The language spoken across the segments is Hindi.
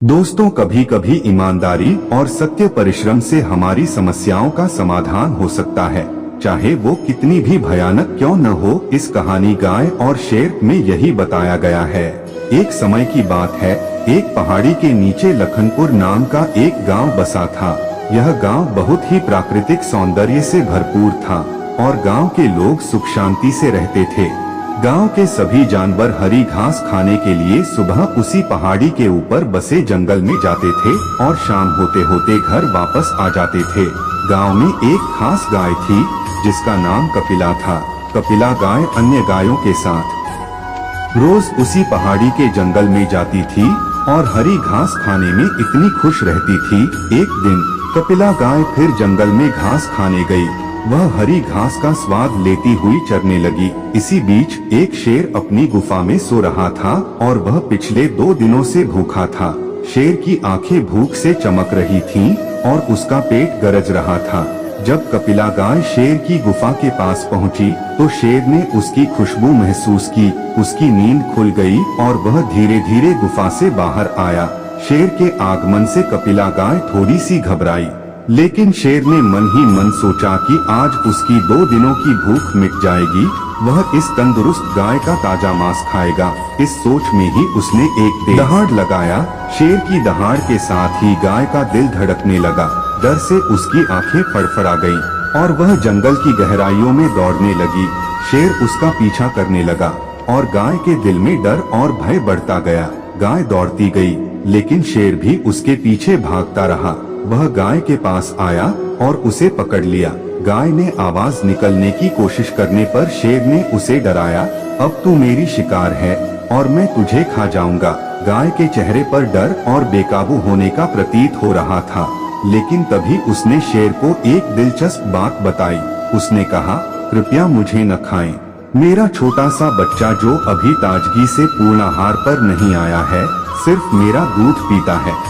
दोस्तों, कभी कभी ईमानदारी और सत्य परिश्रम से हमारी समस्याओं का समाधान हो सकता है, चाहे वो कितनी भी भयानक क्यों न हो। इस कहानी गाय और शेर में यही बताया गया है। एक समय की बात है, एक पहाड़ी के नीचे लखनपुर नाम का एक गांव बसा था। यह गांव बहुत ही प्राकृतिक सौंदर्य से भरपूर था और गांव के लोग सुख शांति से रहते थे। गांव के सभी जानवर हरी घास खाने के लिए सुबह उसी पहाड़ी के ऊपर बसे जंगल में जाते थे और शाम होते होते घर वापस आ जाते थे। गांव में एक खास गाय थी जिसका नाम कपिला था। कपिला गाय अन्य गायों के साथ रोज उसी पहाड़ी के जंगल में जाती थी और हरी घास खाने में इतनी खुश रहती थी। एक दिन कपिला गाय फिर जंगल में घास खाने गई। वह हरी घास का स्वाद लेती हुई चरने लगी। इसी बीच एक शेर अपनी गुफा में सो रहा था और वह पिछले 2 दिनों से भूखा था। शेर की आंखें भूख से चमक रही थीं और उसका पेट गरज रहा था। जब कपिला गाय शेर की गुफा के पास पहुंची तो शेर ने उसकी खुशबू महसूस की। उसकी नींद खुल गई और वह धीरे धीरे गुफा से बाहर आया। शेर के आगमन से कपिला गाय थोड़ी सी घबराई, लेकिन शेर ने मन ही मन सोचा कि आज उसकी 2 दिनों की भूख मिट जाएगी। वह इस तंदुरुस्त गाय का ताजा मांस खाएगा। इस सोच में ही उसने एक दहाड़ लगाया। शेर की दहाड़ के साथ ही गाय का दिल धड़कने लगा। डर से उसकी आंखें फड़फड़ा गईं और वह जंगल की गहराइयों में दौड़ने लगी। शेर उसका पीछा करने लगा और गाय के दिल में डर और भय बढ़ता गया। गाय दौड़ती गई, लेकिन शेर भी उसके पीछे भागता रहा। वह गाय के पास आया और उसे पकड़ लिया। गाय ने आवाज निकलने की कोशिश करने पर शेर ने उसे डराया। अब तू मेरी शिकार है और मैं तुझे खा जाऊंगा। गाय के चेहरे पर डर और बेकाबू होने का प्रतीत हो रहा था, लेकिन तभी उसने शेर को एक दिलचस्प बात बताई। उसने कहा, कृपया मुझे न खाएं। मेरा छोटा सा बच्चा जो अभी ताजगी से पूर्णाहार पर नहीं आया है, सिर्फ मेरा दूध पीता है।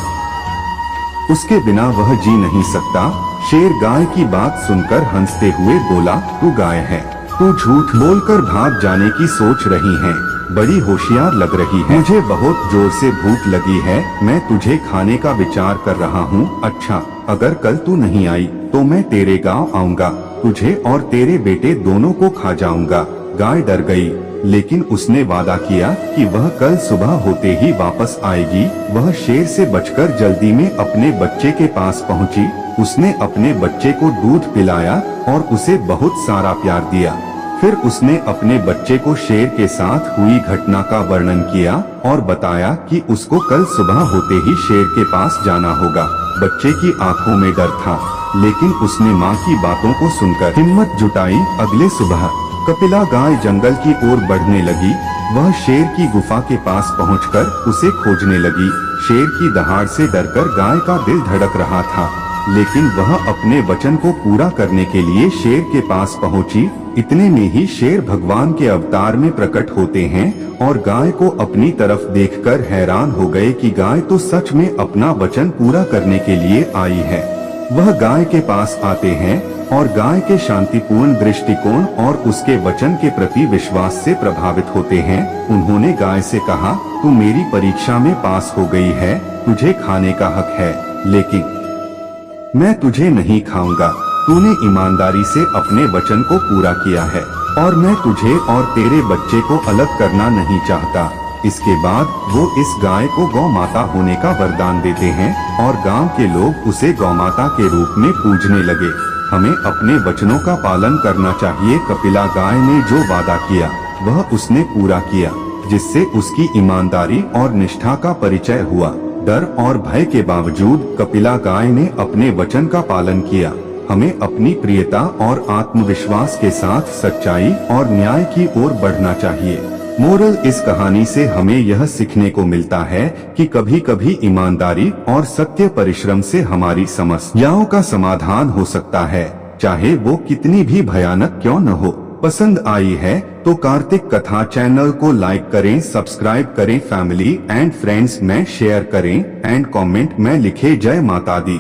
उसके बिना वह जी नहीं सकता। शेर गाय की बात सुनकर हंसते हुए बोला, तू गाय है, तू झूठ बोलकर भाग जाने की सोच रही है। बड़ी होशियार लग रही है। मुझे बहुत जोर से भूख लगी है, मैं तुझे खाने का विचार कर रहा हूँ। अच्छा, अगर कल तू नहीं आई तो मैं तेरे गांव आऊंगा, तुझे और तेरे बेटे दोनों को खा जाऊंगा। गाय डर गई, लेकिन उसने वादा किया कि वह कल सुबह होते ही वापस आएगी। वह शेर से बचकर जल्दी में अपने बच्चे के पास पहुंची। उसने अपने बच्चे को दूध पिलाया और उसे बहुत सारा प्यार दिया। फिर उसने अपने बच्चे को शेर के साथ हुई घटना का वर्णन किया और बताया कि उसको कल सुबह होते ही शेर के पास जाना होगा। बच्चे की आंखों में डर था, लेकिन उसने माँ की बातों को सुनकर हिम्मत जुटाई। अगले सुबह कपिला गाय जंगल की ओर बढ़ने लगी। वह शेर की गुफा के पास पहुंचकर उसे खोजने लगी। शेर की दहाड़ से डरकर गाय का दिल धड़क रहा था, लेकिन वह अपने वचन को पूरा करने के लिए शेर के पास पहुंची। इतने में ही शेर भगवान के अवतार में प्रकट होते हैं और गाय को अपनी तरफ देखकर हैरान हो गए कि गाय तो सच में अपना वचन पूरा करने के लिए आई है। वह गाय के पास आते हैं और गाय के शांतिपूर्ण दृष्टिकोण और उसके वचन के प्रति विश्वास से प्रभावित होते हैं। उन्होंने गाय से कहा, तू मेरी परीक्षा में पास हो गई है, तुझे खाने का हक है, लेकिन मैं तुझे नहीं खाऊंगा। तूने ईमानदारी से अपने वचन को पूरा किया है और मैं तुझे और तेरे बच्चे को अलग करना नहीं चाहता। इसके बाद वो इस गाय को गौ माता होने का वरदान देते हैं और गांव के लोग उसे गौ माता के रूप में पूजने लगे। हमें अपने वचनों का पालन करना चाहिए। कपिला गाय ने जो वादा किया वह उसने पूरा किया, जिससे उसकी ईमानदारी और निष्ठा का परिचय हुआ। डर और भय के बावजूद कपिला गाय ने अपने वचन का पालन किया। हमें अपनी प्रियता और आत्मविश्वास के साथ सच्चाई और न्याय की ओर बढ़ना चाहिए। मोरल इस कहानी से हमें यह सीखने को मिलता है कि कभी कभी ईमानदारी और सत्य परिश्रम से हमारी समस्याओं का समाधान हो सकता है, चाहे वो कितनी भी भयानक क्यों न हो। पसंद आई है तो कार्तिक कथा चैनल को लाइक करें, सब्सक्राइब करें, फैमिली एंड फ्रेंड्स में शेयर करें एंड कमेंट में लिखे जय माता दी।